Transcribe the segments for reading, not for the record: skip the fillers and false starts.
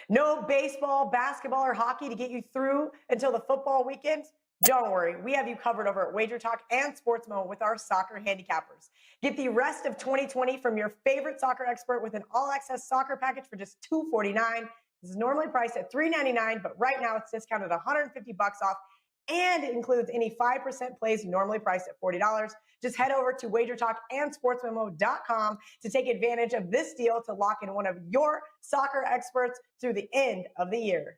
No baseball, basketball, or hockey to get you through until the football weekend? Don't worry, we have you covered over at WagerTalk and SportsMo with our soccer handicappers. Get the rest of 2020 from your favorite soccer expert with an all-access soccer package for just $249. This is normally priced at $399, but right now it's discounted $150 off, and it includes any 5% plays normally priced at $40. Just head over to WagerTalk and SportsMemo.com to take advantage of this deal to lock in one of your soccer experts through the end of the year.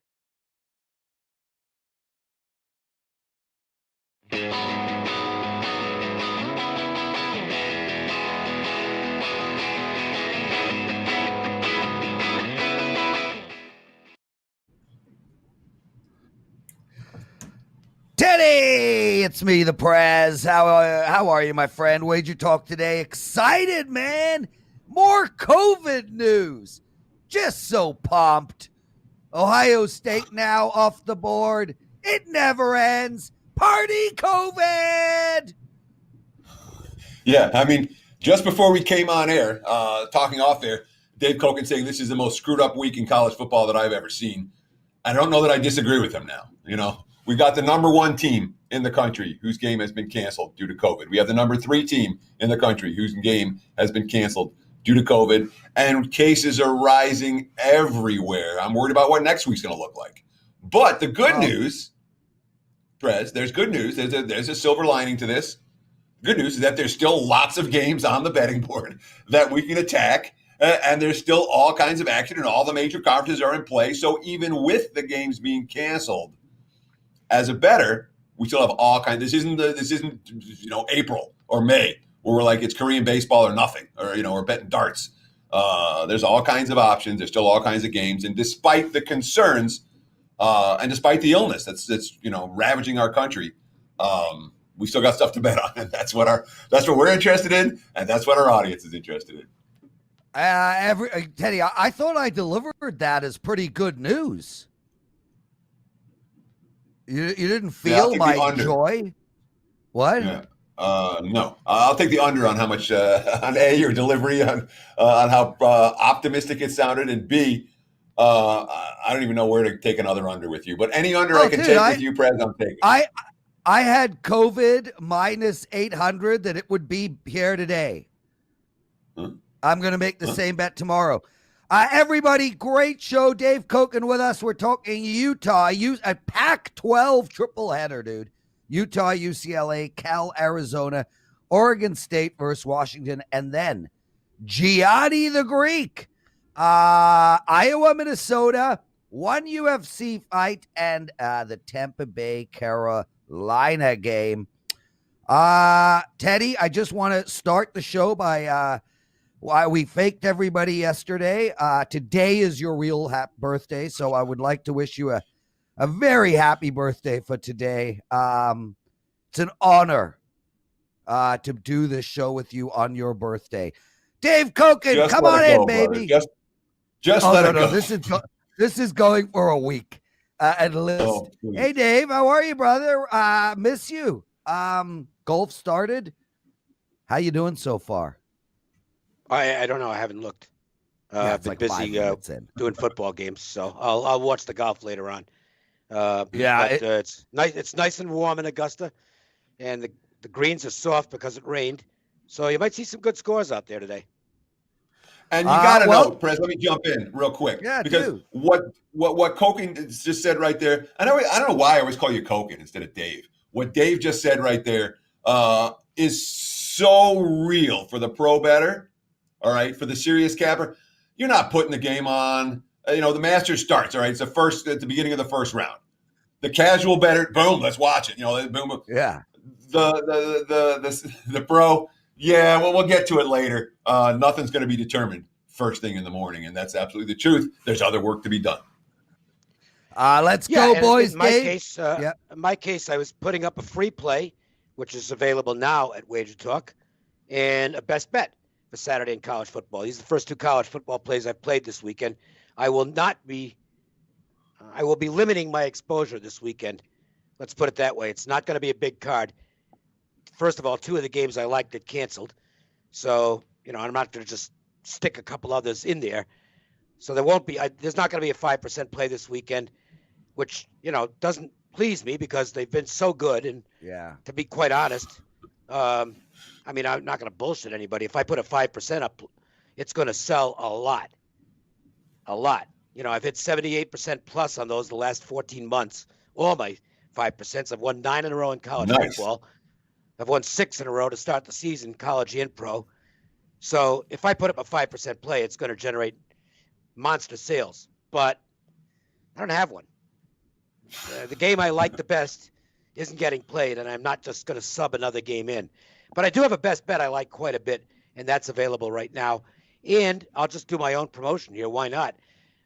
Teddy, it's me, the Prez. How are you, my friend? WagerTalk Today. Excited, man. More COVID news. Just so pumped. Ohio State now off the board. It never ends. Party COVID. Yeah, I mean, just before we came on air, talking off there, Dave Cokin saying this is the most screwed up week in college football that I've ever seen. I don't know that I disagree with him now. You know, we got the number 1 team in the country whose game has been canceled due to COVID. We have the number 3 team in the country whose game has been canceled due to COVID. And cases are rising everywhere. I'm worried about what next week's going to look like. But the good news, Prez, there's good news. There's a silver lining to this. Good news is that there's still lots of games on the betting board that we can attack. And there's still all kinds of action, and all the major conferences are in play. So even with the games being canceled, as a bettor, we still have all kinds. This isn't April or May where we're like it's Korean baseball or nothing, or we're betting darts. There's all kinds of options. There's still all kinds of games, and despite the concerns and despite the illness that's ravaging our country, we still got stuff to bet on, and that's what we're interested in, and that's what our audience is interested in. Teddy, I thought I delivered that as pretty good news. You didn't feel my joy? What? Yeah. No. I'll take the under on how much on A, your delivery, on how optimistic it sounded, and B, I don't even know where to take another under with you. But any under I can take with you, Prez, I'm taking. I had COVID minus 800 that it would be here today. Huh? I'm going to make the same bet tomorrow. Everybody, great show. Dave Cokin with us. We're talking Utah. A Pac-12 triple header, dude. Utah, UCLA, Cal, Arizona, Oregon State versus Washington, and then Gianni The Greek. Iowa, Minnesota, one UFC fight, and the Tampa Bay, Carolina game. Teddy, I just want to start the show by why we faked everybody yesterday. Today is your real birthday, so I would like to wish you a very happy birthday for today. It's an honor to do this show with you on your birthday. Dave Cokin, come on in, baby. Just let it go. This is going for a week at least. Hey, Dave, how are you, brother? Miss you. Golf started. How you doing so far? I don't know. I haven't looked. I've been busy doing football games, so I'll watch the golf later on. It's nice. It's nice and warm in Augusta, and the greens are soft because it rained, so you might see some good scores out there today. And you got to know, Prez. Let me jump in real quick, because what Cokin just said right there. I don't know why I always call you Cokin instead of Dave. What Dave just said right there is so real for the pro bettor. All right, for the serious capper, you're not putting the game on. The Masters starts. All right, it's at the beginning of the first round. The casual bettor, boom, let's watch it. Boom. Yeah. The pro, yeah. Well, we'll get to it later. Nothing's going to be determined first thing in the morning, and that's absolutely the truth. There's other work to be done. Let's go, boys. In my case, I was putting up a free play, which is available now at WagerTalk, and a best bet for Saturday in college football. These are the first 2 college football plays I've played this weekend. I will be limiting my exposure this weekend. Let's put it that way. It's not going to be a big card. First of all, 2 of the games I liked get canceled. So, I'm not going to just stick a couple others in there. So there won't be. There's not going to be a 5% play this weekend, which doesn't please me because they've been so good. And to be quite honest, I'm not going to bullshit anybody. If I put a 5% up, it's going to sell a lot. I've hit 78% plus on those the last 14 months. All my 5%. I've won 9 in a row in college football. I've won 6 in a row to start the season, college and pro. So if I put up a 5% play, it's going to generate monster sales. But I don't have one. The game I like the best isn't getting played, and I'm not just going to sub another game in. But I do have a best bet I like quite a bit, and that's available right now. And I'll just do my own promotion here. Why not?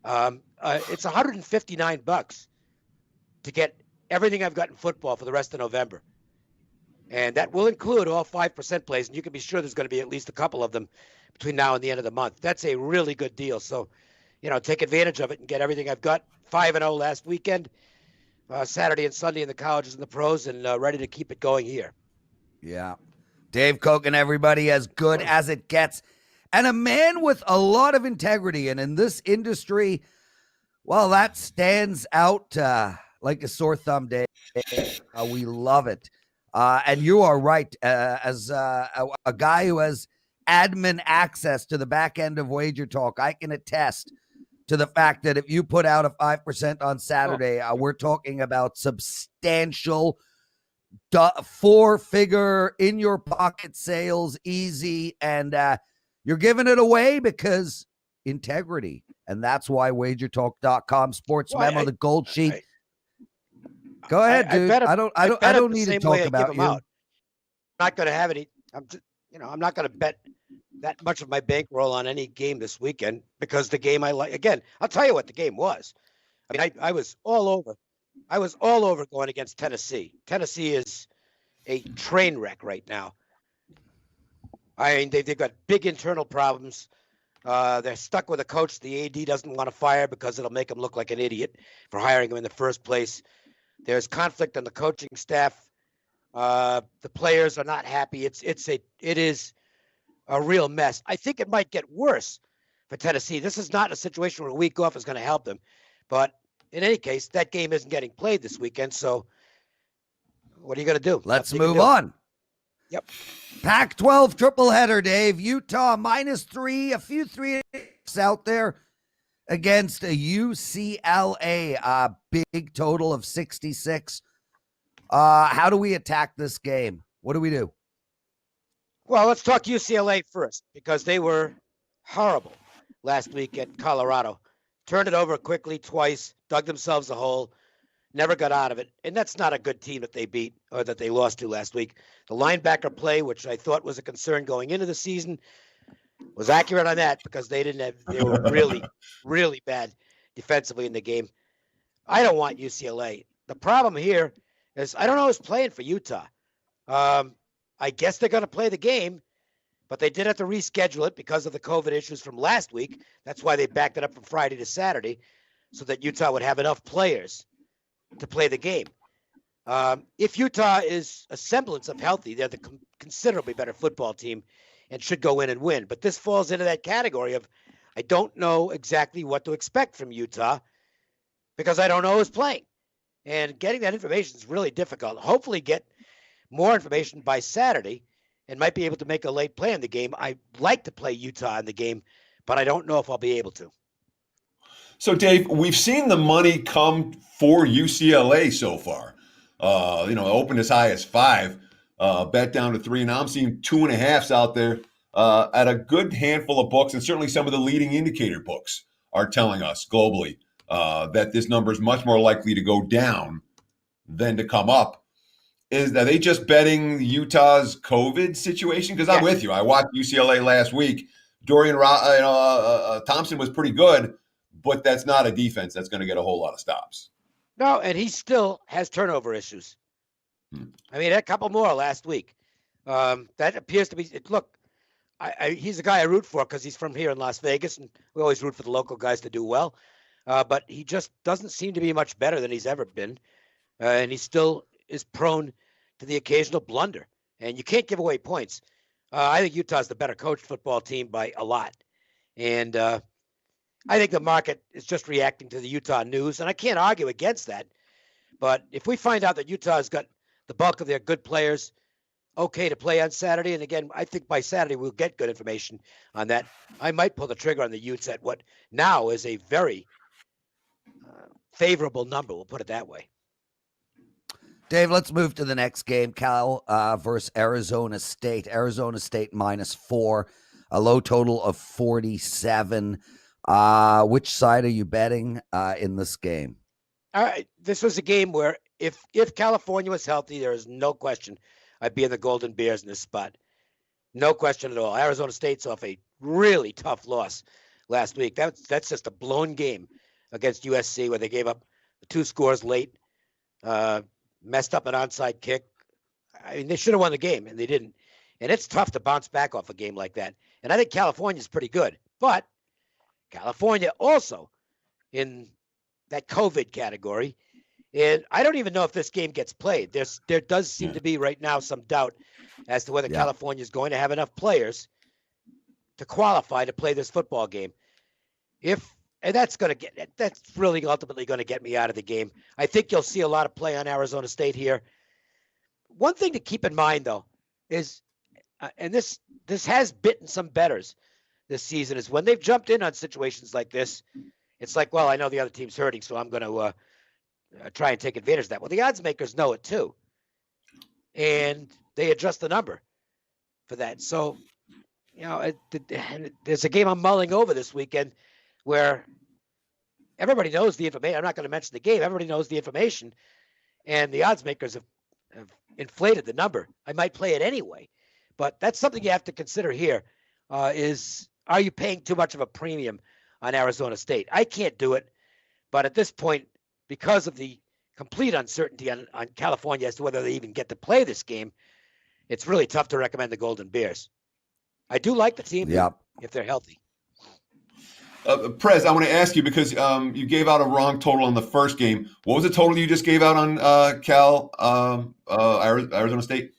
It's $159 to get everything I've got in football for the rest of November. And that will include all 5% plays, and you can be sure there's going to be at least a couple of them between now and the end of the month. That's a really good deal. So, take advantage of it and get everything I've got. 5-0 last weekend, Saturday and Sunday in the colleges and the pros, and ready to keep it going here. Yeah. Dave Cokin, everybody, as good as it gets. And a man with a lot of integrity. And in this industry, well, that stands out like a sore thumb, Dave. We love it. And you are right. As a guy who has admin access to the back end of WagerTalk, I can attest to the fact that if you put out a 5% on Saturday, we're talking about substantial 4-figure in your pocket sales, easy. And you're giving it away because integrity. And that's why WagerTalk.com sports memo, the gold sheet. Go ahead, dude. I don't need to talk about you. I'm not going to have any. I'm not going to bet that much of my bankroll on any game this weekend because the game I like. Again, I'll tell you what the game was. I was all over. I was all over going against Tennessee. Tennessee is a train wreck right now. They've got big internal problems. They're stuck with a coach the AD doesn't want to fire because it'll make him look like an idiot for hiring him in the first place. There's conflict on the coaching staff. The players are not happy. It is a real mess. I think it might get worse for Tennessee. This is not a situation where a week off is going to help them. But in any case, that game isn't getting played this weekend. So what are you going to do? Let's move on. Yep. Pac-12 triple header, Dave. Utah -3, a few 3 out there against a UCLA, a big total of 66. How do we attack this game? What do we do? Well, let's talk UCLA first because they were horrible last week at Colorado. Turned it over quickly twice, dug themselves a hole, never got out of it. And that's not a good team that they beat or that they lost to last week. The linebacker play, which I thought was a concern going into the season, was accurate on that because they were really, really bad defensively in the game. I don't want UCLA. The problem here is I don't know who's playing for Utah. I guess they're going to play the game, but they did have to reschedule it because of the COVID issues from last week. That's why they backed it up from Friday to Saturday so that Utah would have enough players to play the game. If Utah is a semblance of healthy, they're the considerably better football team and should go in and win. But this falls into that category of I don't know exactly what to expect from Utah because I don't know who's playing. And getting that information is really difficult. Hopefully get more information by Saturday and might be able to make a late play in the game. I like to play Utah in the game, but I don't know if I'll be able to. So, Dave, we've seen the money come for UCLA so far. Opened as high as 5, bet down to 3. Now I'm seeing 2.5s out there at a good handful of books, and certainly some of the leading indicator books are telling us globally that this number is much more likely to go down than to come up. Are they just betting Utah's COVID situation? Because I'm with you. I watched UCLA last week. Dorian Thompson was pretty good, but that's not a defense that's going to get a whole lot of stops. No, and he still has turnover issues. A couple more last week. That appears to be – look, he's a guy I root for because he's from here in Las Vegas, and we always root for the local guys to do well. But he just doesn't seem to be much better than he's ever been, and he still is prone to the occasional blunder. And you can't give away points. I think Utah's the better coached football team by a lot. And I think the market is just reacting to the Utah news, and I can't argue against that. But if we find out that Utah's got the bulk of their good players okay to play on Saturday, and again, I think by Saturday we'll get good information on that, I might pull the trigger on the Utes at what now is a very favorable number. We'll put it that way. Dave, let's move to the next game. Cal versus Arizona State. Arizona State -4, a low total of 47. Which side are you betting in this game? All right. This was a game where if California was healthy, there is no question I'd be in the Golden Bears in this spot. No question at all. Arizona State's off a really tough loss last week. That's just a blown game against USC where they gave up 2 scores late, messed up an onside kick. I mean, they should have won the game, and they didn't. And it's tough to bounce back off a game like that. And I think California's pretty good. But California also in that COVID category. And I don't even know if this game gets played. There does seem to be right now some doubt as to whether California is going to have enough players to qualify to play this football game. That's really ultimately going to get me out of the game. I think you'll see a lot of play on Arizona State here. One thing to keep in mind, though, is, and this has bitten some bettors this season, is when they've jumped in on situations like this, it's like, well, I know the other team's hurting, so I'm going to try and take advantage of that. Well, the odds makers know it too, and they adjust the number for that. So, there's a game I'm mulling over this weekend where everybody knows the information. I'm not going to mention the game. Everybody knows the information, and the odds makers have inflated the number. I might play it anyway, but that's something you have to consider here. Are you paying too much of a premium on Arizona State? I can't do it, but at this point, because of the complete uncertainty on California as to whether they even get to play this game, it's really tough to recommend the Golden Bears. I do like the team if they're healthy. Prez, I want to ask you because you gave out a wrong total on the first game. What was the total you just gave out on Arizona State?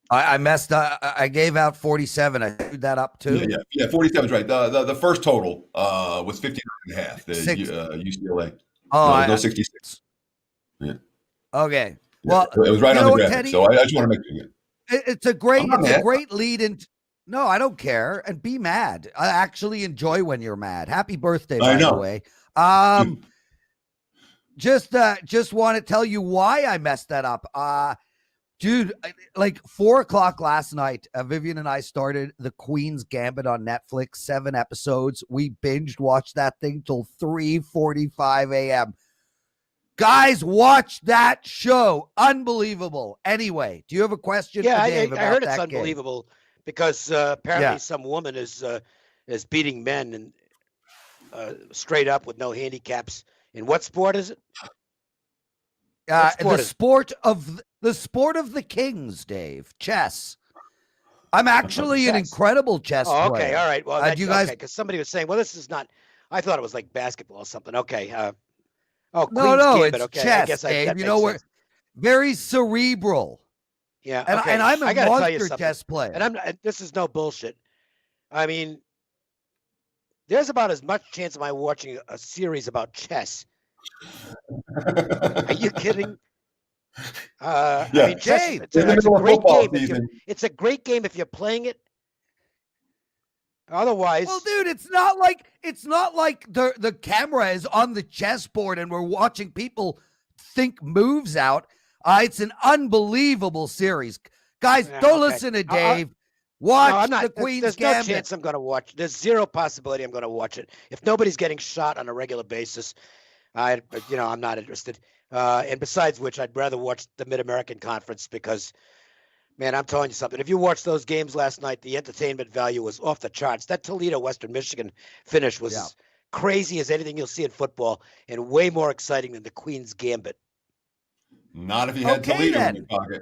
I messed up. I gave out 47. I screwed that up too. Yeah, 47 is right. The first total was 59.5. The UCLA. Oh, no 66. Yeah. Okay. Well, it was right on the graphic. So I just want to make sure. It's a great lead in. No, I don't care. And be mad. I actually enjoy when you're mad. Happy birthday, by the way. Just want to tell you why I messed that up. Dude, like 4:00 last night, Vivian and I started The Queen's Gambit on Netflix, 7 episodes. We binged watched that thing till 3:45 a.m. Guys, watch that show. Unbelievable. Anyway, do you have a question for Dave about that? I heard it's game? Unbelievable because apparently some woman is beating men and straight up with no handicaps. In what sport is it? The sport of the kings, Dave. Chess. I'm actually an incredible chess player. Okay, all right. Well, you guys, because somebody was saying, well, this is not. I thought it was like basketball or something. Okay. No, Gambit. it's Okay. chess, I guess Dave. We're very cerebral. Yeah. And, okay. and I'm a monster chess chess player. And I'm not. This is no bullshit. I mean, there's about as much chance of my watching a series about chess. Are you kidding? I mean, Dave, it's a great game. It's a great game if you're playing it. Otherwise, well, dude, it's not like the camera is on the chessboard and we're watching people think moves out. It's an unbelievable series, guys. Don't listen to Dave. Watch The Queen's Gambit. There's no chance I'm going to watch. There's zero possibility I'm going to watch it. If nobody's getting shot on a regular basis, I'm not interested. And besides which, I'd rather watch the Mid-American Conference because, man, I'm telling you something. If you watched those games last night, the entertainment value was off the charts. That Toledo, Western Michigan finish was crazy as anything you'll see in football and way more exciting than the Queen's Gambit. Not if you had Toledo in your pocket.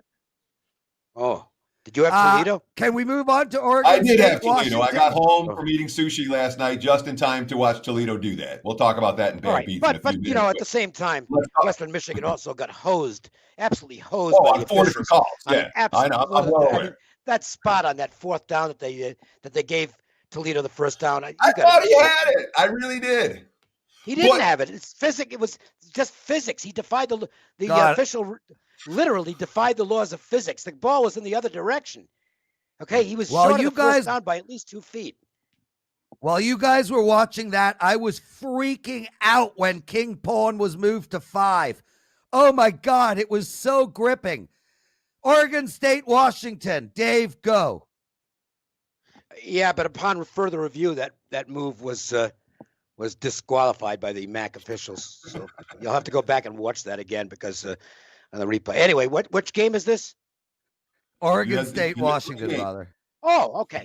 Oh, did you have Toledo? Can we move on to Oregon? I did have Toledo. Washington? I got home from eating sushi last night just in time to watch Toledo do that. We'll talk about that in Bad Beats in a few minutes. But at the same time, Western Michigan also got absolutely hosed. Oh, on 4 different calls. Yeah, I know. I'm well aware. That spot on that 4th down that they gave Toledo the first down. I thought he had it. I really did. He didn't have it. It's physics. It was just physics. He defied the official. Literally defied the laws of physics. The ball was in the other direction. Okay, he was short of the first down by at least 2 feet. While you guys were watching that, I was freaking out when King Pawn was moved to 5. Oh my God, it was so gripping. Oregon State, Washington. Dave, go. Yeah, but upon further review, that move was disqualified by the MAC officials. So you'll have to go back and watch that again because on the replay. Anyway, which game is this? Oregon State, Washington, brother. Oh, okay.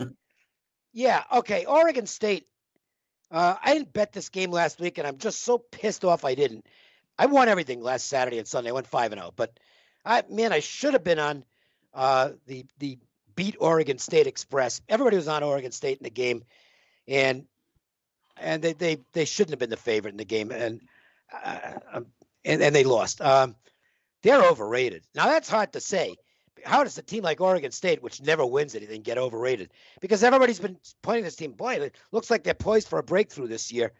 Yeah, okay. Oregon State. I didn't bet this game last week, and I'm just so pissed off I didn't. I won everything last Saturday and Sunday. I went 5-0, but I should have been on the Beat Oregon State Express. Everybody was on Oregon State in the game, and they shouldn't have been the favorite in the game, and they lost. They're overrated. Now that's hard to say. How does a team like Oregon State, which never wins anything, get overrated? Because everybody's been pointing this team. Boy, it looks like they're poised for a breakthrough this year.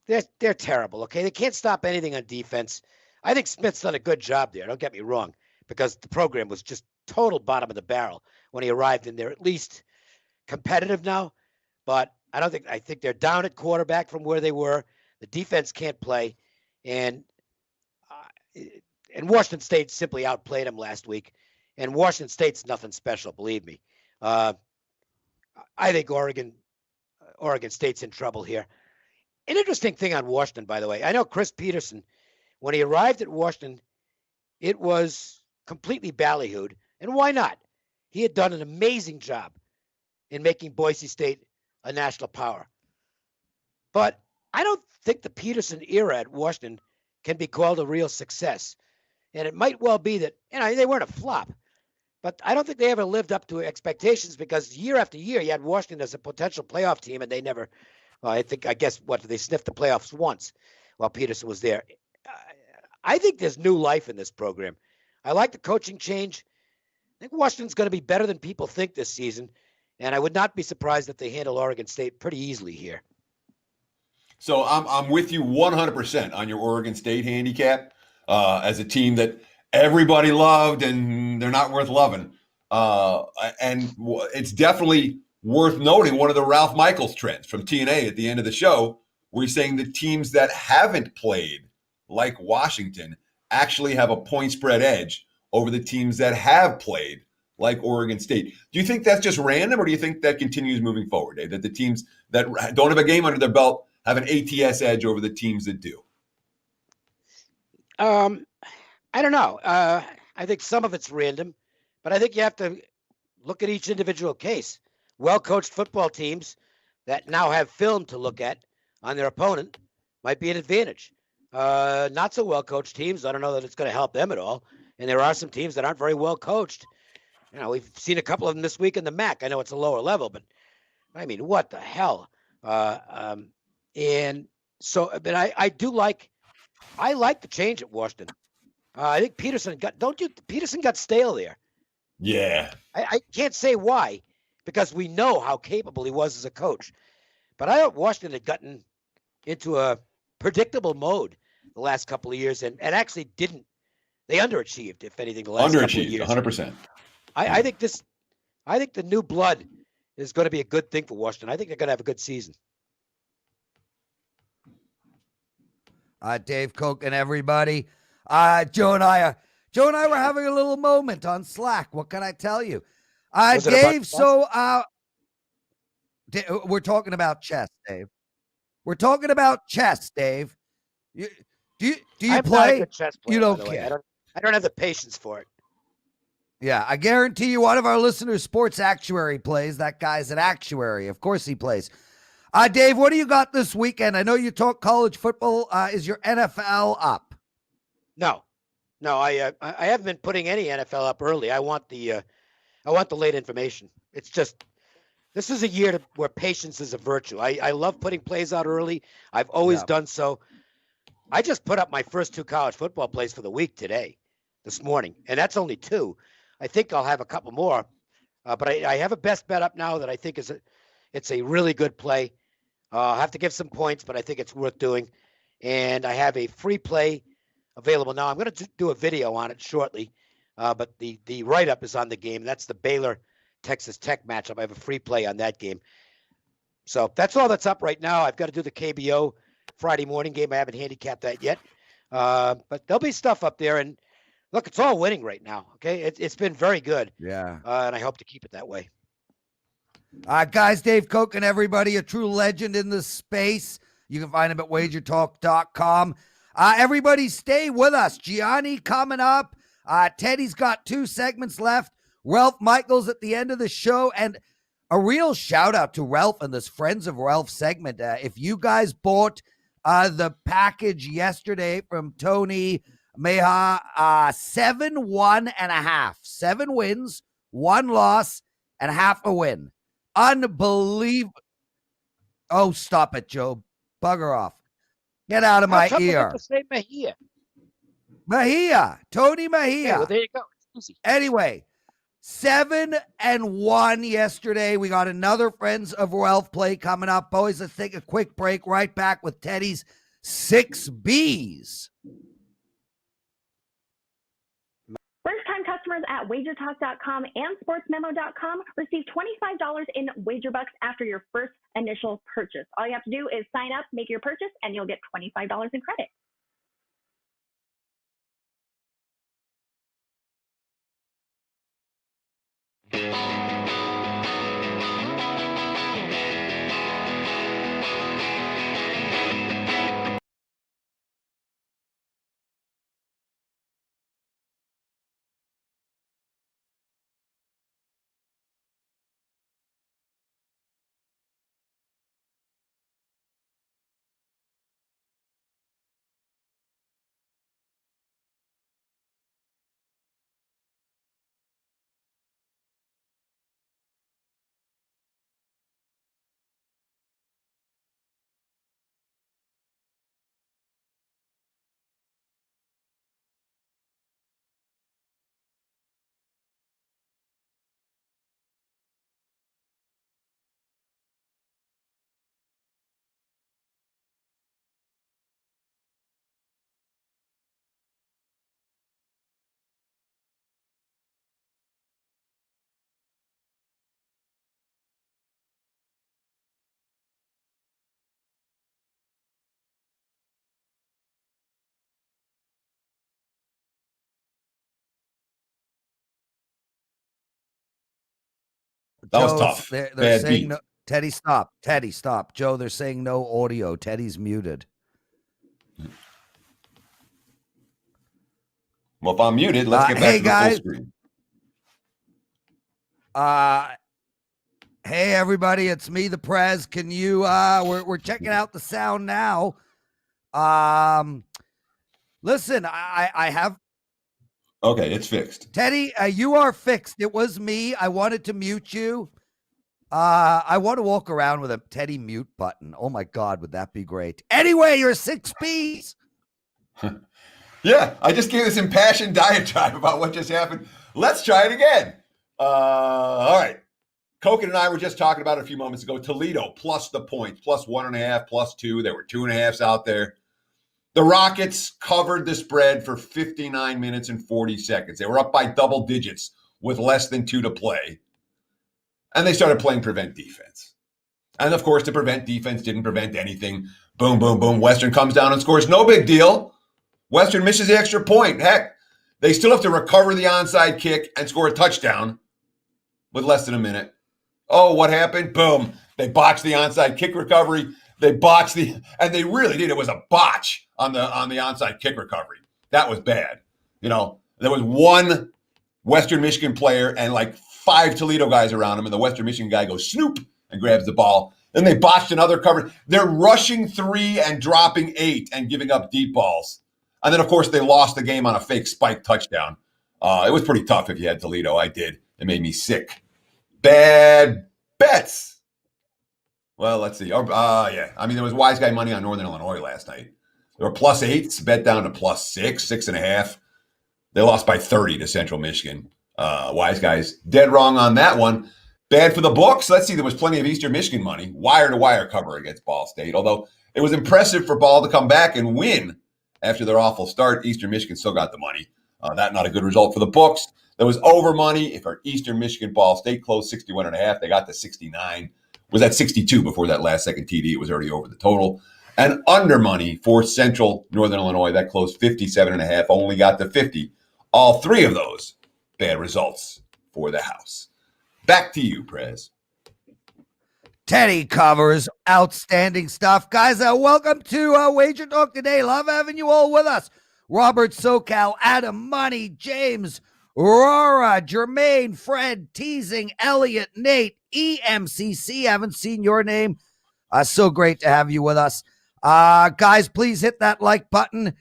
They're terrible. Okay, they can't stop anything on defense. I think Smith's done a good job there. Don't get me wrong, because the program was just total bottom of the barrel when he arrived, and they're at least competitive now. But I think they're down at quarterback from where they were. The defense can't play, and Washington State simply outplayed them last week. And Washington State's nothing special, believe me. I think Oregon State's in trouble here. An interesting thing on Washington, by the way. I know Chris Peterson, when he arrived at Washington, it was completely ballyhooed. And why not? He had done an amazing job in making Boise State a national power. But I don't think the Peterson era at Washington can be called a real success. And it might well be that, they weren't a flop. But I don't think they ever lived up to expectations because year after year, you had Washington as a potential playoff team, and they never, they sniffed the playoffs once while Peterson was there. I think there's new life in this program. I like the coaching change. I think Washington's going to be better than people think this season, and I would not be surprised if they handle Oregon State pretty easily here. So I'm with you 100% on your Oregon State handicap as a team that everybody loved and they're not worth loving. And it's definitely worth noting one of the Ralph Michaels trends from TNA at the end of the show, where he's saying the teams that haven't played like Washington actually have a point spread edge over the teams that have played like Oregon State. Do you think that's just random, or do you think that continues moving forward, Dave, that the teams that don't have a game under their belt have an ATS edge over the teams that do? I don't know. I think some of it's random, but I think you have to look at each individual case. Well-coached football teams that now have film to look at on their opponent might be an advantage. Not so well-coached teams, I don't know that it's going to help them at all. And there are some teams that aren't very well-coached. We've seen a couple of them this week in the MAC. I know it's a lower level, but I mean, what the hell? And so, but I like the change at Washington. I think Peterson got stale there. Yeah. I can't say why, because we know how capable he was as a coach. But I thought Washington had gotten into a predictable mode the last couple of years and actually didn't. They underachieved, if anything, the last couple of years. 100%. I think the new blood is going to be a good thing for Washington. I think they're going to have a good season. Dave, Cokin, everybody. Joe and I were having a little moment on Slack. What can I tell you? Dave, we're talking about chess, Dave. We're talking about chess, Dave. Do you play? Not a good chess player, you don't care. I don't have the patience for it. Yeah, I guarantee you one of our listeners, sports actuary, plays. That guy's an actuary. Of course he plays. Dave, what do you got this weekend? I know you talk college football. Is your NFL up? No, I haven't been putting any NFL up early. I want the late information. It's just, this is a year where patience is a virtue. I love putting plays out early. I've always done so. I just put up my first 2 college football plays for the week this morning, and that's only 2. I think I'll have a couple more, but I have a best bet up now that I think It's a really good play. I have to give some points, but I think it's worth doing. And I have a free play available now. I'm going to do a video on it shortly, but the write-up is on the game. That's the Baylor-Texas Tech matchup. I have a free play on that game. So that's all that's up right now. I've got to do the KBO Friday morning game. I haven't handicapped that yet. But there'll be stuff up there. And look, it's all winning right now. Okay. It's been very good. Yeah. And I hope to keep it that way. Guys, Dave Cokin, everybody, a true legend in the space. You can find him at WagerTalk.com. Everybody stay with us. Gianni coming up. Teddy's got 2 segments left. Ralph Michaels at the end of the show. And a real shout out to Ralph and this Friends of Ralph segment. If you guys bought the package yesterday from Tony Meha, 7-1.5. 7 wins, 1 loss, and half a win. Unbelievable. Oh, stop it, Joe. Bugger off. Get out of my ear. Say Mejia. Mejia. Tony Mejia. Okay, well, there you go. It's easy. Anyway, 7-1 yesterday. We got another Friends of Ralph play coming up. Boys, let's take a quick break. Right back with Teddy's 6 Bs. First-time customers at WagerTalk.com and SportsMemo.com receive $25 in wager bucks after your first initial purchase. All you have to do is sign up, make your purchase, and you'll get $25 in credit. That was tough. They're Bad saying beat. no. Teddy, stop. Teddy, stop. Joe, they're saying no audio. Teddy's muted. Well, if I'm muted, let's get back hey, to the guys. full screen. Hey, everybody. It's me, the Prez. Can you, we're checking out the sound now. Listen, I have. Okay, it's fixed. Teddy, you are fixed. It was me. I wanted to mute you. I want to walk around with a Teddy mute button. Oh my God, would that be great? Anyway, you're 6 Bs. Yeah, I just gave this impassioned diatribe about what just happened. Let's try it again. All right. Cokin and I were just talking about it a few moments ago. Toledo plus the points, plus 1.5, plus 2. There were 2.5s out there. The Rockets covered the spread for 59 minutes and 40 seconds. They were up by double digits with less than 2 to play. And they started playing prevent defense. And of course, the prevent defense didn't prevent anything. Boom, boom, boom. Western comes down and scores. No big deal. Western misses the extra point. Heck, they still have to recover the onside kick and score a touchdown with less than a minute. Oh, what happened? Boom. They botched the onside kick recovery. They botched and they really did. It was a botch on the onside kick recovery. That was bad. You know, there was one Western Michigan player and like 5 Toledo guys around him, and the Western Michigan guy goes snoop and grabs the ball. Then they botched another cover. They're rushing 3 and dropping 8 and giving up deep balls. And then, of course, they lost the game on a fake spike touchdown. It was pretty tough if you had Toledo. I did. It made me sick. Bad bets. Well, let's see. Yeah. I mean, there was wise guy money on Northern Illinois last night. There were plus 8s, bet down to plus 6, 6.5. They lost by 30 to Central Michigan. Wise guys dead wrong on that one. Bad for the books. Let's see. There was plenty of Eastern Michigan money, wire-to-wire cover against Ball State. Although it was impressive for Ball to come back and win after their awful start. Eastern Michigan still got the money. That not a good result for the books. There was over money. If our Eastern Michigan Ball State closed 61.5, they got to 69. Was at 62 before that last second TD. It was already over the total. And under money for Central Northern Illinois, that closed 57.5, only got to 50. All three of those bad results for the house. Back to you, Prez. Teddy covers outstanding stuff. Guys, welcome to Wager Talk Today. Love having you all with us. Robert SoCal, Adam Money, James, Aurora, Jermaine, Fred, Teasing, Elliot, Nate, EMCC. Haven't seen your name. So great to have you with us. Guys, please hit that like button.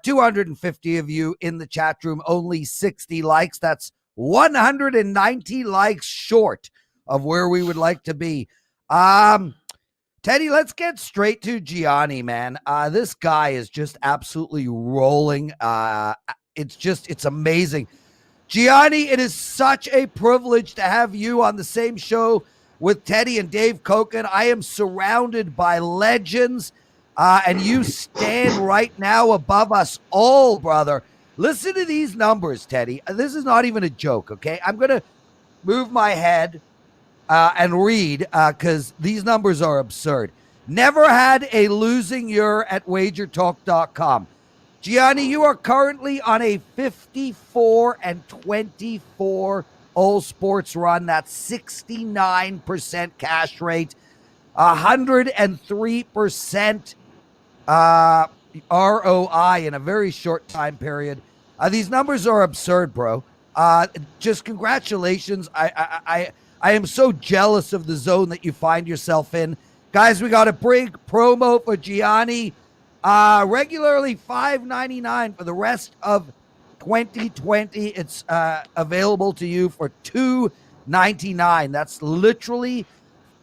250 of you in the chat room, only 60 likes. That's 190 likes short of where we would like to be. Teddy, let's get straight to Gianni, man. This guy is just absolutely rolling. It's amazing. Gianni, it is such a privilege to have you on the same show with Teddy and Dave Cokin. I am surrounded by legends, and you stand right now above us all, brother. Listen to these numbers, Teddy. This is not even a joke, okay? I'm going to move my head and read because these numbers are absurd. Never had a losing year at WagerTalk.com. Gianni, you are currently on a 54-24 all sports run. That's 69% cash rate, 103% ROI in a very short time period. These numbers are absurd, bro. Just congratulations. I am so jealous of the zone that you find yourself in. Guys, we got a big promo for Gianni. Regularly $5.99 for the rest of 2020. It's available to you for $2.99. That's literally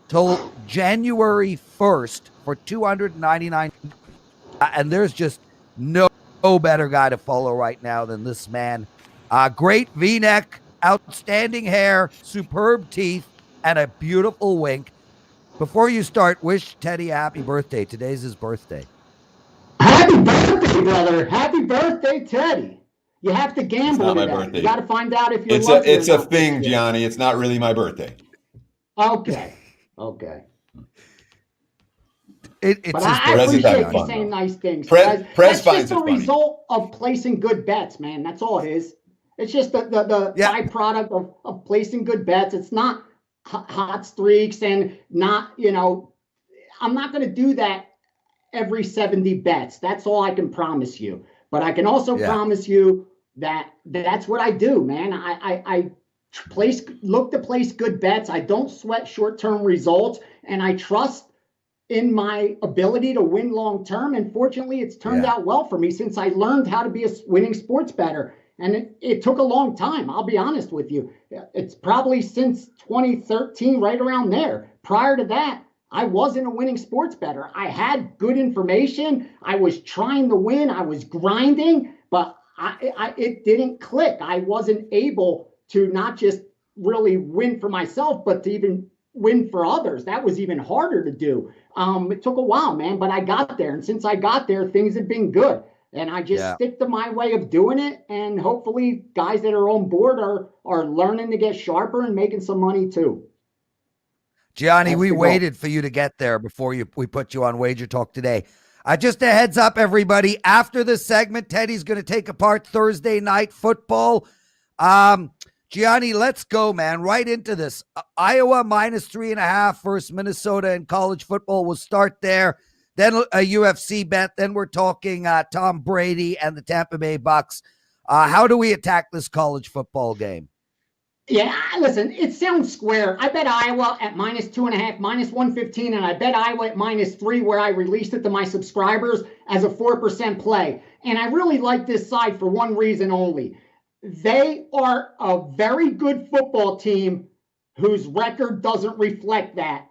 till January 1st for $299. And there's just no better guy to follow right now than this man. Great V-neck, outstanding hair, superb teeth, and a beautiful wink. Before you start, wish Teddy a happy birthday. Today's his birthday. Happy birthday, brother. Happy birthday, Teddy. You have to gamble. It's not my today. birthday. You got to find out if you're lucky. It's a thing, Gianni. It's not really my birthday. Okay. It's but I appreciate you saying nice things. Prez that's finds just the result of placing good bets, man. That's all it is. It's just the byproduct of placing good bets. It's not hot streaks and not, I'm not going to do that every 70 bets. That's all I can promise you. But I can also promise you that that's what I do, man. I look to place good bets. I don't sweat short-term results, and I trust in my ability to win long-term. And fortunately, it's turned out well for me since I learned how to be a winning sports bettor. And it took a long time. I'll be honest with you. It's probably since 2013, right around there. Prior to that, I wasn't a winning sports bettor. I had good information. I was trying to win. I was grinding, but it didn't click. I wasn't able to not just really win for myself, but to even win for others. That was even harder to do. It took a while, man, but I got there. And since I got there, things have been good. And I just stick to my way of doing it. And hopefully guys that are on board are learning to get sharper and making some money too. Gianni, we waited for you to get there before we put you on Wager Talk Today. Just a heads up, everybody. After this segment, Teddy's going to take apart Thursday night football. Gianni, let's go, man. Right into this. Iowa -3.5 versus Minnesota in college football. We'll start there. Then a UFC bet. Then we're talking Tom Brady and the Tampa Bay Bucks. How do we attack this college football game? Yeah, listen, it sounds square. I bet Iowa at -2.5, -115, and I bet Iowa at -3 where I released it to my subscribers as a 4% play. And I really like this side for one reason only. They are a very good football team whose record doesn't reflect that.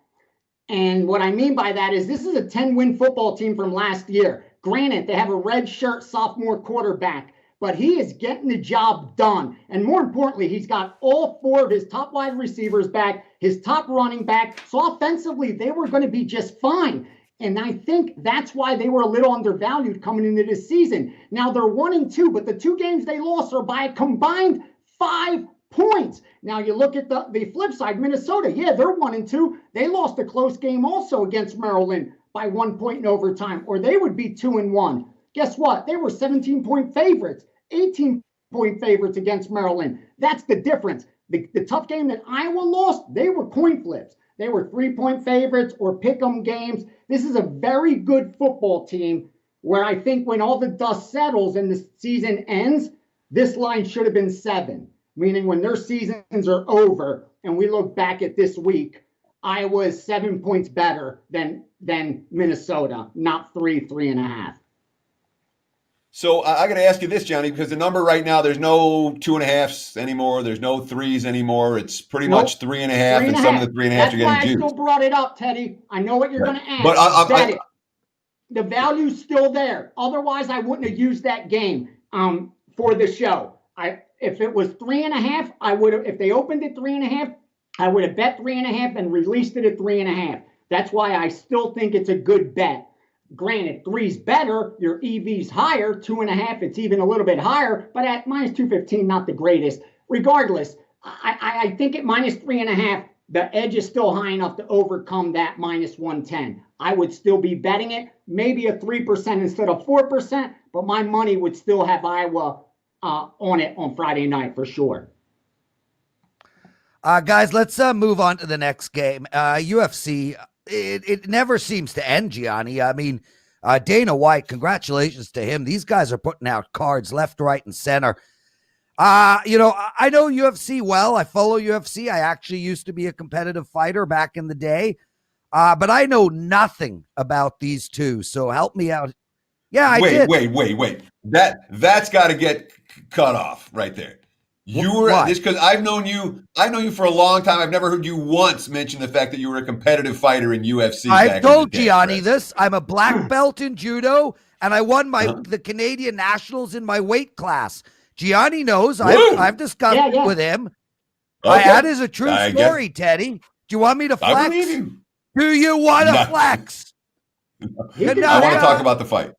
And what I mean by that is this is a 10-win football team from last year. Granted, they have a redshirt sophomore quarterback, but he is getting the job done. And more importantly, he's got all 4 of his top wide receivers back, his top running back. So offensively, they were going to be just fine. And I think that's why they were a little undervalued coming into this season. Now they're 1-2, but the 2 games they lost are by a combined 5 points. Now you look at the flip side, Minnesota. Yeah, they're 1-2. They lost a close game also against Maryland by 1 point in overtime, or they would be 2-1. Guess what? They were 17-point favorites, 18-point favorites against Maryland. That's the difference. The tough game that Iowa lost, they were coin flips. They were 3-point favorites or pick-em games. This is a very good football team where I think when all the dust settles and the season ends, this line should have been 7, meaning when their seasons are over and we look back at this week, Iowa is 7 points better than Minnesota, not 3.5. So I got to ask you this, Gianni, because the number right now, there's no 2.5s anymore. There's no 3s anymore. It's pretty much 3.5, and some of the 3.5 are getting That's why I juiced. still brought it up, Teddy. I know what you're going to ask. But the value's still there. Otherwise, I wouldn't have used that game for the show. If it was 3.5, I would have. If they opened at 3.5, I would have bet 3.5 and released it at 3.5. That's why I still think it's a good bet. Granted, 3's better, your EV's higher, 2.5, it's even a little bit higher, but at minus 215, not the greatest. Regardless, I think at minus 3.5, the edge is still high enough to overcome that minus 110. I would still be betting it, maybe a 3% instead of 4%, but my money would still have Iowa on it on Friday night for sure. Guys, let's move on to the next game. UFC. It never seems to end, Gianni. I mean, Dana White, congratulations to him. These guys are putting out cards left, right, and center. I know UFC well. I follow UFC. I actually used to be a competitive fighter back in the day. But I know nothing about these two. So help me out. Yeah, I did. Wait. That's got to get cut off right there. You were this because I've known you for a long time. I've never heard you once mention the fact that you were a competitive fighter in UFC. I've told Gianni this. I'm a black belt in judo, and I won the Canadian Nationals in my weight class. Gianni knows. I've discussed it with him. Okay. That is a true story, Teddy. Do you want me to flex? I believe you. Do you want to flex? I want to talk about the fight.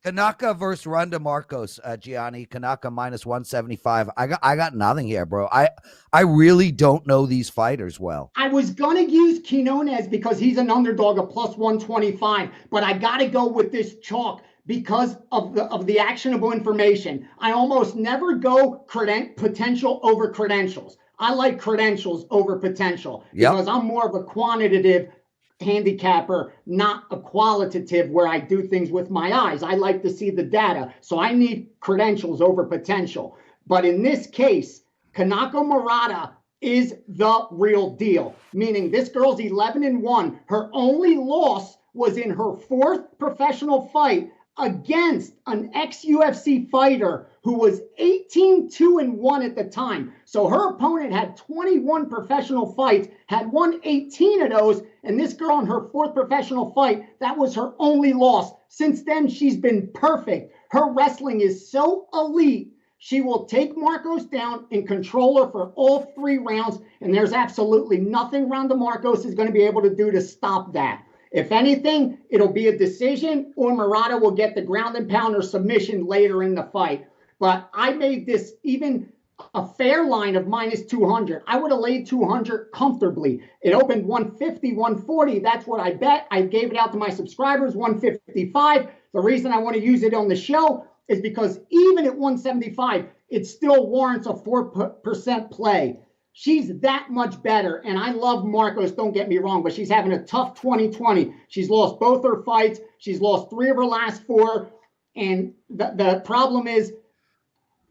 Kanaka versus Ronda Marcos, Gianni. Kanaka minus 175. I got nothing here, bro. I really don't know these fighters well. I was gonna use Quinones because he's an underdog of plus 125, but I gotta go with this chalk because of the actionable information. I almost never go potential over credentials. I like credentials over potential because I'm more of a quantitative handicapper, not a qualitative where I do things with my eyes. I like to see the data. So I need credentials over potential. But in this case, Kanako Murata is the real deal, meaning this girl's 11-1. Her only loss was in her 4th professional fight against an ex-UFC fighter who was 18-2-1 at the time. So her opponent had 21 professional fights, had won 18 of those, and this girl in her 4th professional fight, that was her only loss. Since then, she's been perfect. Her wrestling is so elite, she will take Marcos down and control her for all 3 rounds, and there's absolutely nothing Ronda Marcos is going to be able to do to stop that. If anything, it'll be a decision or Murata will get the ground and pound or submission later in the fight. But I made this even a fair line of minus 200. I would have laid 200 comfortably. It opened 150, 140. That's what I bet. I gave it out to my subscribers, 155. The reason I want to use it on the show is because even at 175, it still warrants a 4% play. She's that much better, and I love Marcos, don't get me wrong, but she's having a tough 2020. She's lost both her fights. She's lost 3 of her last 4, and the problem is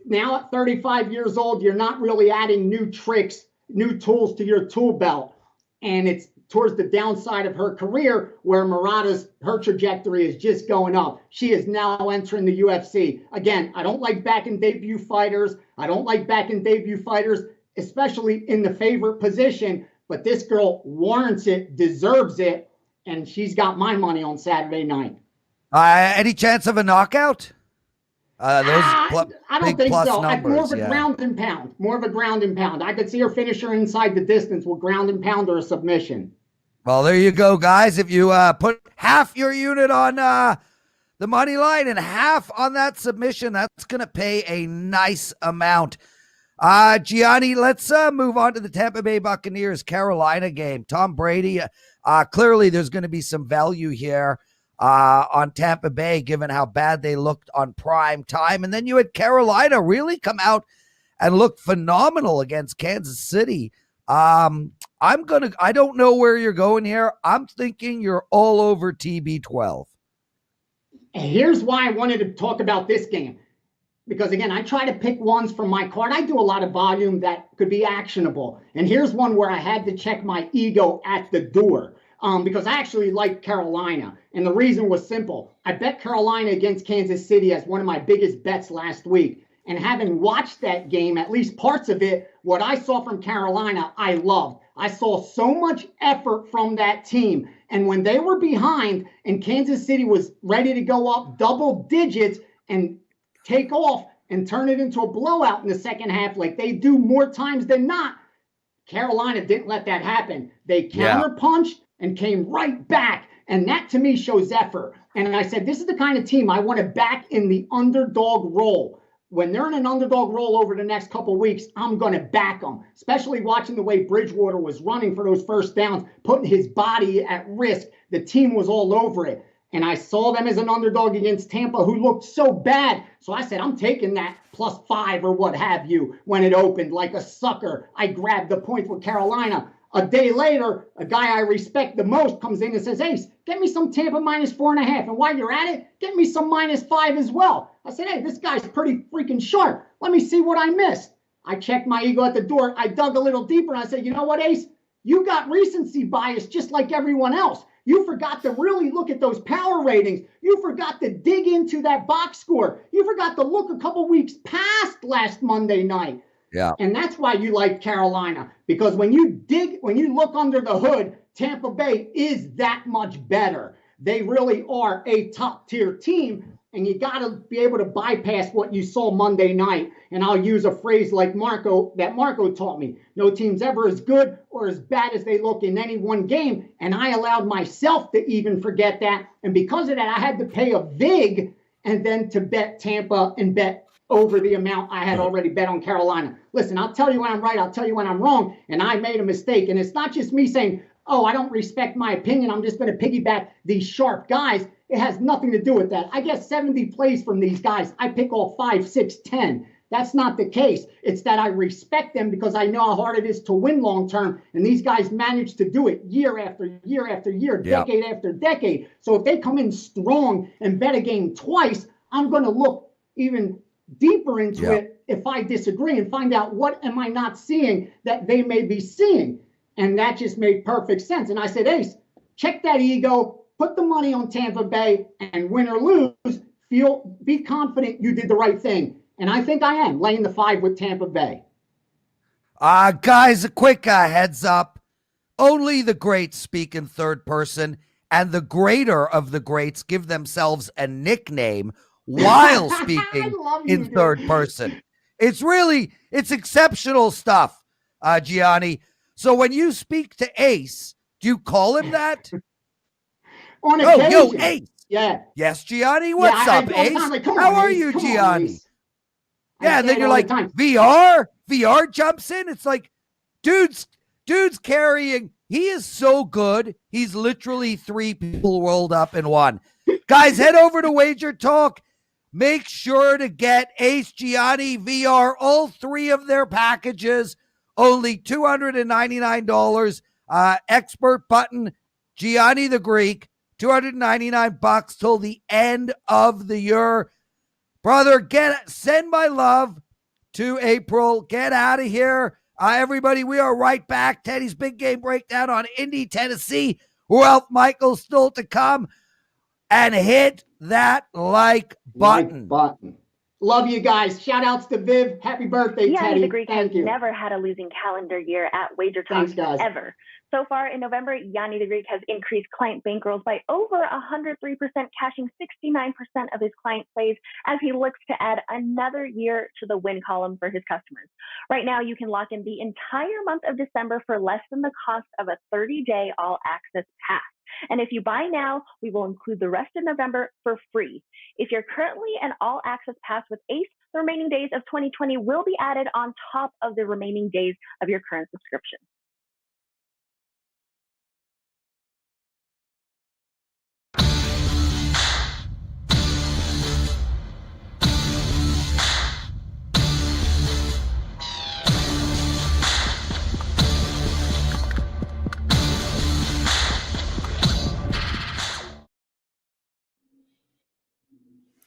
now at 35 years old, you're not really adding new tricks, new tools to your tool belt, and it's towards the downside of her career where her trajectory is just going up. She is now entering the UFC. Again, I don't like back in debut fighters. Especially in the favorite position, but this girl warrants it, deserves it, and she's got my money on Saturday night. Any chance of a knockout? I don't big think plus so. numbers, More of a yeah. ground and pound. More of a ground and pound. I could see her finish her inside the distance with ground and pound or a submission. Well, there you go, guys. If you put half your unit on the money line and half on that submission, that's going to pay a nice amount. Gianni, let's move on to the Tampa Bay Buccaneers Carolina game. Tom Brady, clearly there's going to be some value here on Tampa Bay, given how bad they looked on prime time. And then you had Carolina really come out and look phenomenal against Kansas City. I don't know where you're going here. I'm thinking you're all over TB12. Here's why I wanted to talk about this game. Because again, I try to pick ones from my card. I do a lot of volume that could be actionable. And here's one where I had to check my ego at the door. Because I actually like Carolina. And the reason was simple. I bet Carolina against Kansas City as one of my biggest bets last week. And having watched that game, at least parts of it, what I saw from Carolina, I loved. I saw so much effort from that team. And when they were behind and Kansas City was ready to go up double digits and take off and turn it into a blowout in the second half like they do more times than not, Carolina didn't let that happen. They counterpunched and came right back. And that to me shows effort. And I said, this is the kind of team I want to back in the underdog role. When they're in an underdog role over the next couple of weeks, I'm going to back them, especially watching the way Bridgewater was running for those first downs, putting his body at risk. The team was all over it. And I saw them as an underdog against Tampa, who looked so bad. So I said, I'm taking that +5 or what have you when it opened like a sucker. I grabbed the points with Carolina. A day later, a guy I respect the most comes in and says, Ace, get me some Tampa -4.5. And while you're at it, get me some -5 as well. I said, hey, this guy's pretty freaking sharp. Let me see what I missed. I checked my ego at the door. I dug a little deeper and I said, you know what, Ace? You got recency bias just like everyone else. You forgot to really look at those power ratings. You forgot to dig into that box score. You forgot to look a couple weeks past last Monday night. Yeah. And that's why you like Carolina, because when you look under the hood, Tampa Bay is that much better. They really are a top tier team, and you got to be able to bypass what you saw Monday night. And I'll use a phrase like Marco taught me. No team's ever as good or as bad as they look in any one game. And I allowed myself to even forget that. And because of that, I had to pay a vig and then to bet Tampa and bet over the amount I had already bet on Carolina. Listen, I'll tell you when I'm right. I'll tell you when I'm wrong. And I made a mistake. And it's not just me saying, oh, I don't respect my opinion. I'm just going to piggyback these sharp guys. It has nothing to do with that. I get 70 plays from these guys. I pick all 5, 6, 10. That's not the case. It's that I respect them because I know how hard it is to win long term. And these guys manage to do it year after year after year, decade after decade. So if they come in strong and bet a game twice, I'm going to look even deeper into it if I disagree and find out what am I not seeing that they may be seeing. And that just made perfect sense. And I said, Ace, check that ego, put the money on Tampa Bay, and win or lose, be confident you did the right thing. And I think I am laying the 5 with Tampa Bay. Guys, a quick heads up. Only the greats speak in third person, and the greater of the greats give themselves a nickname while speaking in third person. It's exceptional stuff, Gianni. So when you speak to Ace, do you call him that? On occasion. Yo, Ace. Yeah. Yes, Gianni. What's up, Ace? Like, How are you, Gianni? Yeah, and then you're like, VR jumps in. It's like, dude's carrying. He is so good. He's literally 3 people rolled up in one. Guys, head over to WagerTalk. Make sure to get Ace, Gianni, VR, all 3 of their packages. Only $299. Expert button, Gianni the Greek, $299 till the end of the year. Brother, send my love to April. Get out of here. Everybody, we are right back. Teddy's Big Game Breakdown on Indy, Tennessee. Ralph Michaels still to come. And hit that like button. Love you guys. Shout outs to Viv. Happy birthday, Gianni Teddy. The Greek has Thank you. never had a losing calendar year at WagerTalk Thanks, guys. ever. So far in November, Gianni The Greek has increased client bankrolls by over 103%, cashing 69% of his client plays as he looks to add another year to the win column for his customers. Right now, you can lock in the entire month of December for less than the cost of a 30-day all-access pass. And if you buy now, we will include the rest of November for free. If you're currently an all-access pass with Ace, the remaining days of 2020 will be added on top of the remaining days of your current subscription.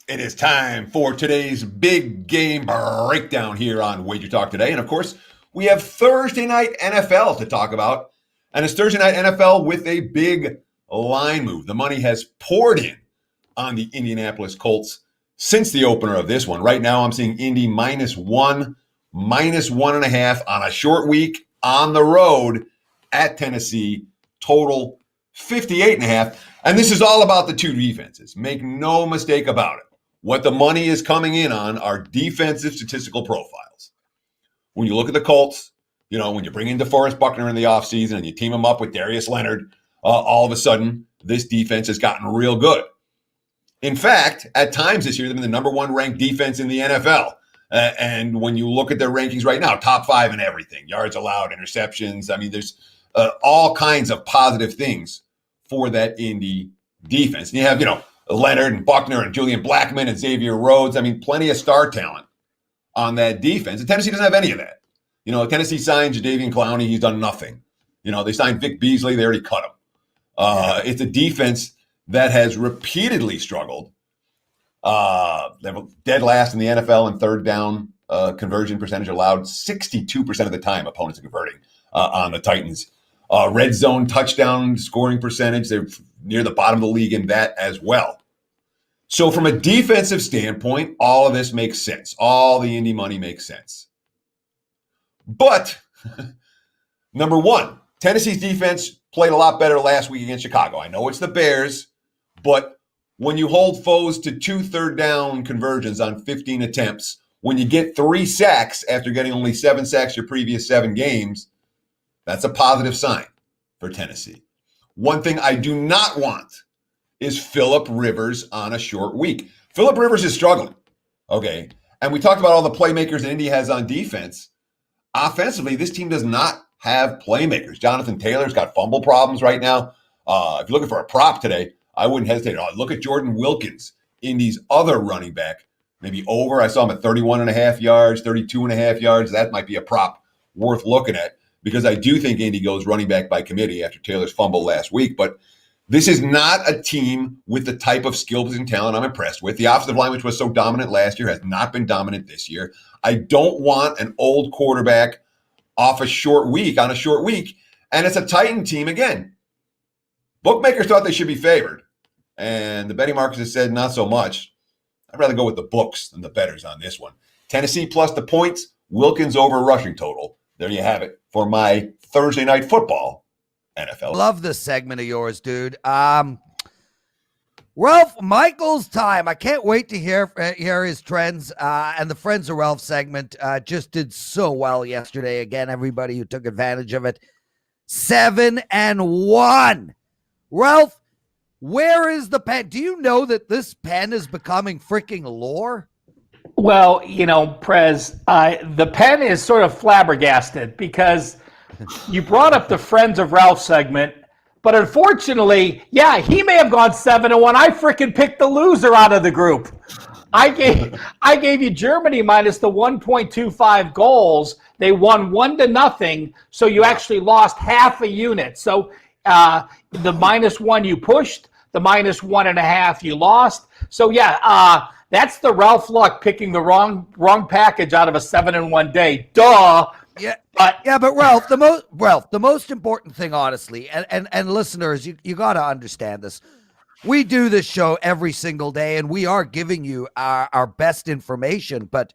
It is time for today's big game breakdown here on WagerTalk Today. And of course, we have Thursday night NFL to talk about. And it's Thursday night NFL with a big line move. The money has poured in on the Indianapolis Colts since the opener of this one. Right now, I'm seeing Indy -1, -1.5 on a short week on the road at Tennessee. Total 58.5. And this is all about the two defenses. Make no mistake about it. What the money is coming in on are defensive statistical profiles. When you look at the Colts, when you bring in DeForest Buckner in the offseason and you team him up with Darius Leonard, all of a sudden, this defense has gotten real good. In fact, at times this year, they've been the number one ranked defense in the NFL. And when you look at their rankings right now, top 5 in everything, yards allowed, interceptions. I mean, there's all kinds of positive things for that Indy defense. And you have, Leonard and Buckner and Julian Blackmon and Xavier Rhodes. I mean, plenty of star talent on that defense. And Tennessee doesn't have any of that. Tennessee signed Jadeveon Clowney. He's done nothing. They signed Vic Beasley. They already cut him. It's a defense that has repeatedly struggled. They're dead last in the NFL in third down conversion percentage allowed. 62% of the time opponents are converting on the Titans. Red zone touchdown scoring percentage, they're near the bottom of the league in that as well. So from a defensive standpoint, all of this makes sense. All the Indy money makes sense. But, number one, Tennessee's defense played a lot better last week against Chicago. I know it's the Bears, but when you hold foes to 2 third down conversions on 15 attempts, when you get 3 sacks after getting only 7 sacks your previous 7 games, that's a positive sign for Tennessee. One thing I do not want is Phillip Rivers on a short week. Phillip Rivers is struggling, okay? And we talked about all the playmakers that Indy has on defense. Offensively, this team does not have playmakers. Jonathan Taylor's got fumble problems right now. If you're looking for a prop today, I wouldn't hesitate. Look at Jordan Wilkins, Indy's other running back. Maybe over. I saw him at 31.5 yards, 32.5 yards. That might be a prop worth looking at, because I do think Indy goes running back by committee after Taylor's fumble last week. But this is not a team with the type of skill and talent I'm impressed with. The offensive line, which was so dominant last year, has not been dominant this year. I don't want an old quarterback off a short week, on a short week. And it's a Titan team again. Bookmakers thought they should be favored. And the betting markets have said not so much. I'd rather go with the books than the bettors on this one. Tennessee plus the points, Wilkins over rushing total. There you have it for my Thursday night football NFL. Love this segment of yours, dude. Ralph Michaels time. I can't wait to hear his trends. And the Friends of Ralph segment just did so well yesterday. Again, everybody who took advantage of it. 7-1. Ralph, where is the pen? Do you know that this pen is becoming freaking lore? Well, Prez, the pen is sort of flabbergasted because you brought up the Friends of Ralph segment, but unfortunately, yeah, he may have gone 7-1. I freaking picked the loser out of the group. I gave you Germany minus the 1.25 goals. They won 1-0, so you actually lost half a unit. So the -1 you pushed, the -1.5 you lost. So yeah, that's the Ralph Luck picking the wrong package out of a 7-1 day. Duh. Yeah, but Ralph, the most important thing, honestly, and listeners, you got to understand this. we do this show every single day, and we are giving you our best information. But,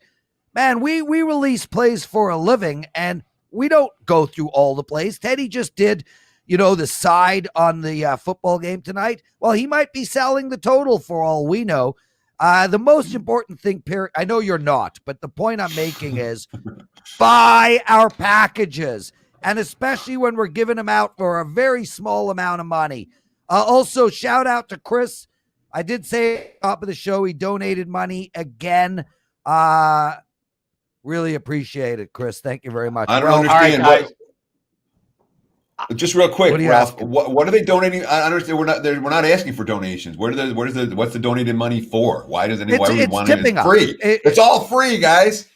man, we release plays for a living, and we don't go through all the plays. Teddy just did, the side on the football game tonight. Well, he might be selling the total for all we know. The most important thing, I know you're not, but the point I'm making is buy our packages, and especially when we're giving them out for a very small amount of money. Also, shout out to Chris. I did say at the top of the show he donated money again. Really appreciate it, Chris. Thank you very much. I don't understand. All right, just real quick, Ralph. asking? What are they donating? I understand. We're not asking for donations. What's the donated money for? Why does anyone? Why would we want it? It's free. It's all free, guys.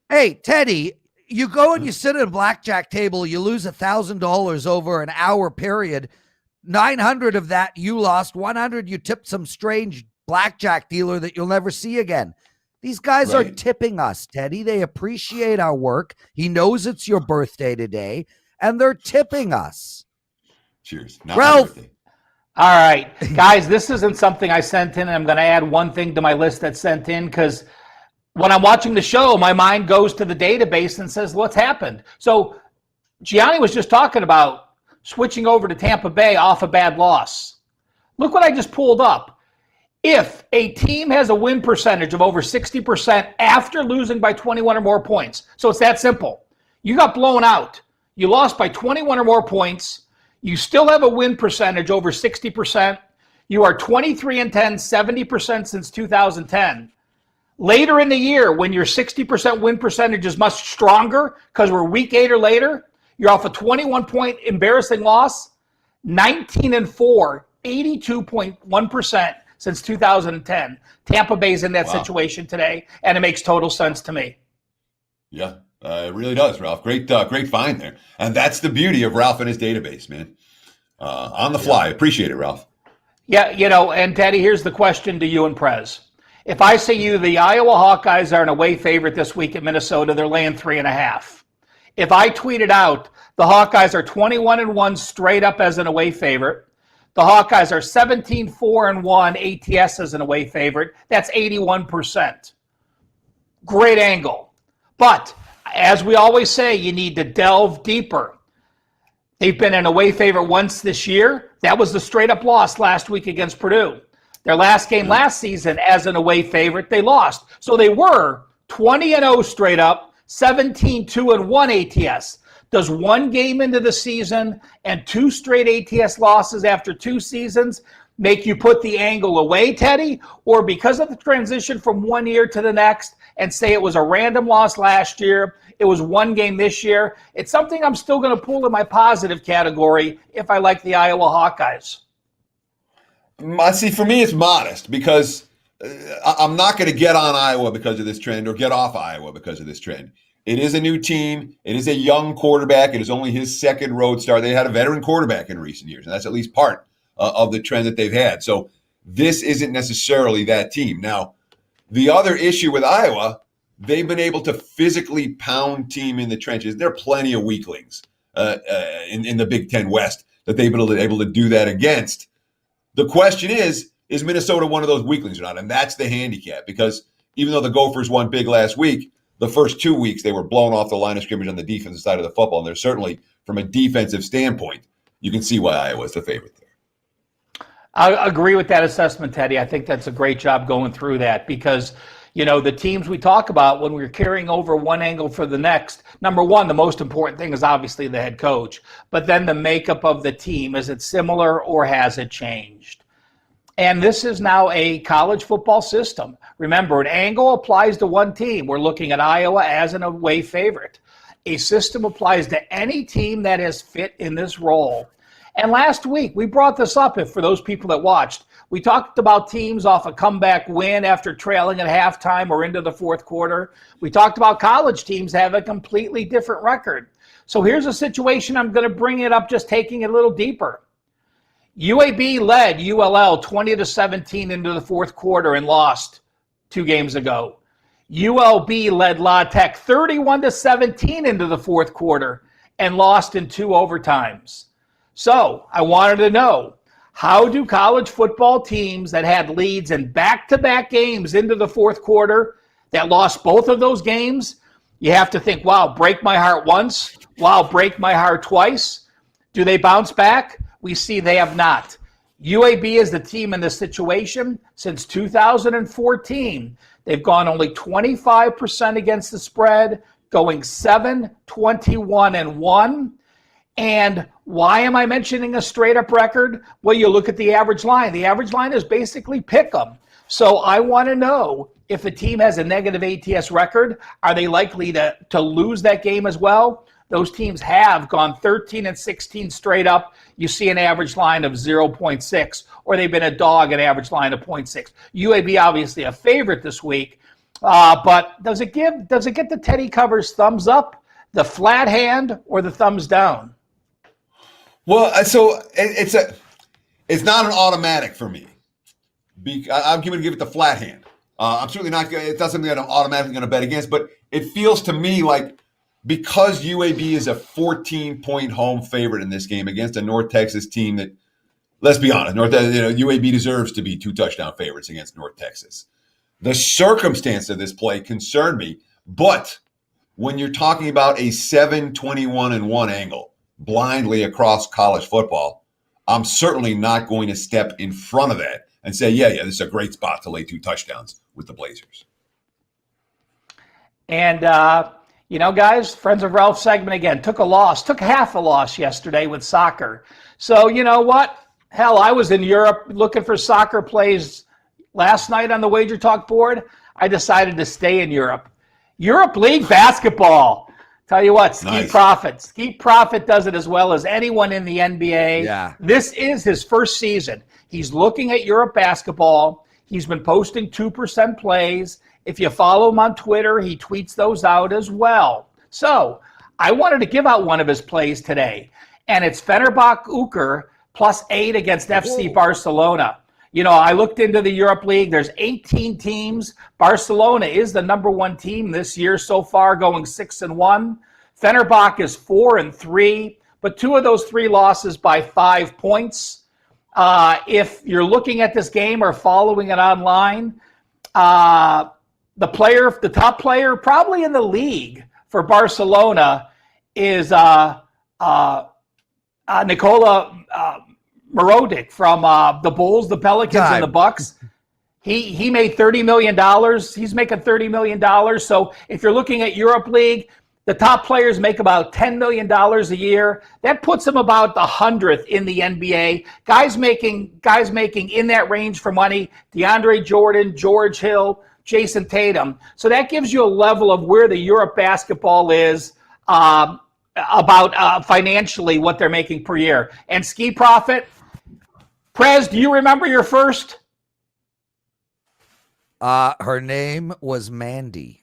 Hey, Teddy, you go and you sit at a blackjack table. You lose $1,000 over an hour period. 900 of that you lost. 100 you tipped some strange blackjack dealer that you'll never see again. These guys are tipping us, Teddy. They appreciate our work. He knows it's your birthday today, and they're tipping us. Cheers. Not Ralph. All right, guys, this isn't something I sent in, and I'm going to add one thing to my list that's sent in because when I'm watching the show, my mind goes to the database and says, what's happened? So Gianni was just talking about switching over to Tampa Bay off a bad loss. Look what I just pulled up. If a team has a win percentage of over 60% after losing by 21 or more points, so it's that simple. You got blown out. You lost by 21 or more points. You still have a win percentage over 60%. You are 23-10, 70% since 2010. Later in the year, when your 60% win percentage is much stronger because we're week 8 or later, you're off a 21-point embarrassing loss, 19-4, 82.1%. Since 2010. Tampa Bay's in that situation today, and it makes total sense to me. Yeah, it really does, Ralph. Great find there. And that's the beauty of Ralph and his database, man. On the fly. Appreciate it, Ralph. Yeah, and Teddy, here's the question to you and Prez. If I say the Iowa Hawkeyes are an away favorite this week at Minnesota, they're laying 3.5. If I tweeted out the Hawkeyes are 21-1 straight up as an away favorite, the Hawkeyes are 17-4-1 ATS as an away favorite. That's 81%. Great angle. But as we always say, you need to delve deeper. They've been an away favorite once this year. That was the straight up loss last week against Purdue. Their last game last season as an away favorite, they lost. So they were 20-0 straight up, 17-2-1 ATS. Does one game into the season and 2 straight ATS losses after 2 seasons make you put the angle away, Teddy? Or because of the transition from one year to the next and say it was a random loss last year, it was one game this year, it's something I'm still going to pull in my positive category if I like the Iowa Hawkeyes. See, for me, it's modest because I'm not going to get on Iowa because of this trend or get off Iowa because of this trend. It is a new team. It is a young quarterback. It is only his second road start. They had a veteran quarterback in recent years, and that's at least part of the trend that they've had. So this isn't necessarily that team. Now, the other issue with Iowa, they've been able to physically pound team in the trenches. There are plenty of weaklings in the Big Ten West that they've been able to do that against. The question is Minnesota one of those weaklings or not? And that's the handicap, because even though the Gophers won big last week, the first 2 weeks they were blown off the line of scrimmage on the defensive side of the football. And there's certainly, from a defensive standpoint, you can see why Iowa's the favorite there. I agree with that assessment, Teddy. I think that's a great job going through that because, the teams we talk about when we're carrying over one angle for the next, number one, the most important thing is obviously the head coach, but then the makeup of the team. Is it similar or has it changed? And this is now a college football system. Remember, an angle applies to one team. We're looking at Iowa as an away favorite. A system applies to any team that has fit in this role. And last week, we brought this up for those people that watched. We talked about teams off a comeback win after trailing at halftime or into the fourth quarter. We talked about college teams have a completely different record. So here's a situation. I'm going to bring it up, just taking it a little deeper. UAB led ULL 20-17 into the fourth quarter and lost 2 games ago. ULB led La Tech 31-17 into the fourth quarter and lost in 2 overtimes. So I wanted to know, How do college football teams that had leads in back-to-back games into the fourth quarter that lost both of those games, you have to think, wow, break my heart once, wow, break my heart twice. Do they bounce back? We see they have not. UAB is the team in this situation since 2014. They've gone only 25% against the spread, going 7-21-1. And why am I mentioning a straight-up record? Well, you look at the average line. The average line is basically pick 'em. So I want to know, if a team has a negative ATS record, are they likely to lose that game as well? Those teams have gone 13-16 straight up. You see an average line of 0.6, or they've been a dog, an average line of 0.6. UAB obviously a favorite this week, but does it get the Teddy Covers thumbs up, the flat hand, or the thumbs down? Well, so it's not an automatic for me. I'm going to give it the flat hand. I'm certainly not. It's not something that I'm automatically going to bet against, but it feels to me like, because UAB is a 14-point home favorite in this game against a North Texas team that, let's be honest, UAB deserves to be 2-touchdown favorites against North Texas. The circumstance of this play concerned me, but when you're talking about a 7-21-1 angle blindly across college football, I'm certainly not going to step in front of that and say, yeah, this is a great spot to lay 2 touchdowns with the Blazers. And, guys, Friends of Ralph segment again, took half a loss yesterday with soccer. So you know what? Hell, I was in Europe looking for soccer plays last night on the WagerTalk board. I decided to stay in Europe. Europe League basketball. Tell you what, Ski Profit does it as well as anyone in the NBA. Yeah. This is his first season. He's looking at Europe basketball. He's been posting 2% plays. If you follow him on Twitter, he tweets those out as well. So I wanted to give out one of his plays today, and it's Fenerbahce Uker +8 against FC Barcelona. I looked into the Europe League. There's 18 teams. Barcelona is the number 1 team this year so far, going 6-1. Fenerbahce is 4-3, but 2 of those 3 losses by 5 points. If you're looking at this game or following it online, the top player probably in the league for Barcelona is Nikola Mirotic from the Bulls, the Pelicans, and the Bucks. He made $30 million. He's making $30 million. So if you're looking at Europe League, the top players make about $10 million a year. That puts them about the 100th in the NBA. Guys making in that range for money: DeAndre Jordan, George Hill, Jason Tatum. So that gives you a level of where the Europe basketball is about financially what they're making per year. And Ski Profit, Prez, do you remember your first? Her name was Mandy.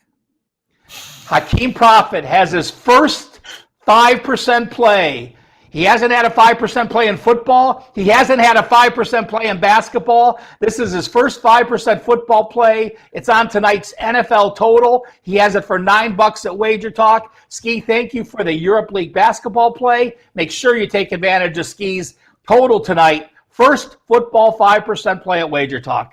Hakeem Profit has his first 5% play. He hasn't had a 5% play in football. He hasn't had a 5% play in basketball. This is his first 5% football play. It's on tonight's NFL total. He has it for $9 at WagerTalk. Ski, thank you for the Europe League basketball play. Make sure you take advantage of Ski's total tonight. First football 5% play at WagerTalk.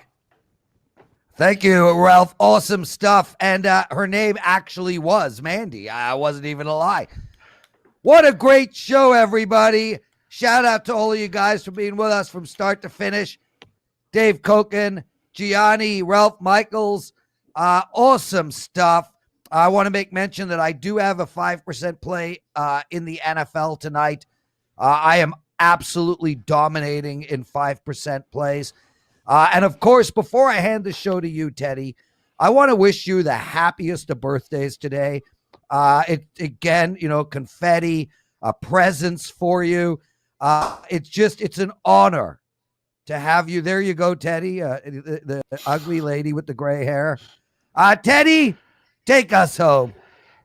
Thank you, Ralph. Awesome stuff. And her name actually was Mandy. I wasn't even a lie. What a great show, everybody. Shout out to all of you guys for being with us from start to finish. Dave Cokin, Gianni, Ralph Michaels. Awesome stuff. I want to make mention that I do have a 5% play in the NFL tonight. I am absolutely dominating in 5% plays. And of course, before I hand the show to you, Teddy, I want to wish you the happiest of birthdays today. Again, confetti, presents for you. It's an honor to have you. There you go, Teddy, the ugly lady with the gray hair. Teddy, take us home.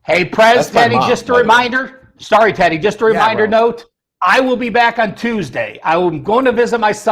Hey, Prez, Teddy, just a reminder. Sorry, Teddy, just a reminder note. I will be back on Tuesday. I'm going to visit my son.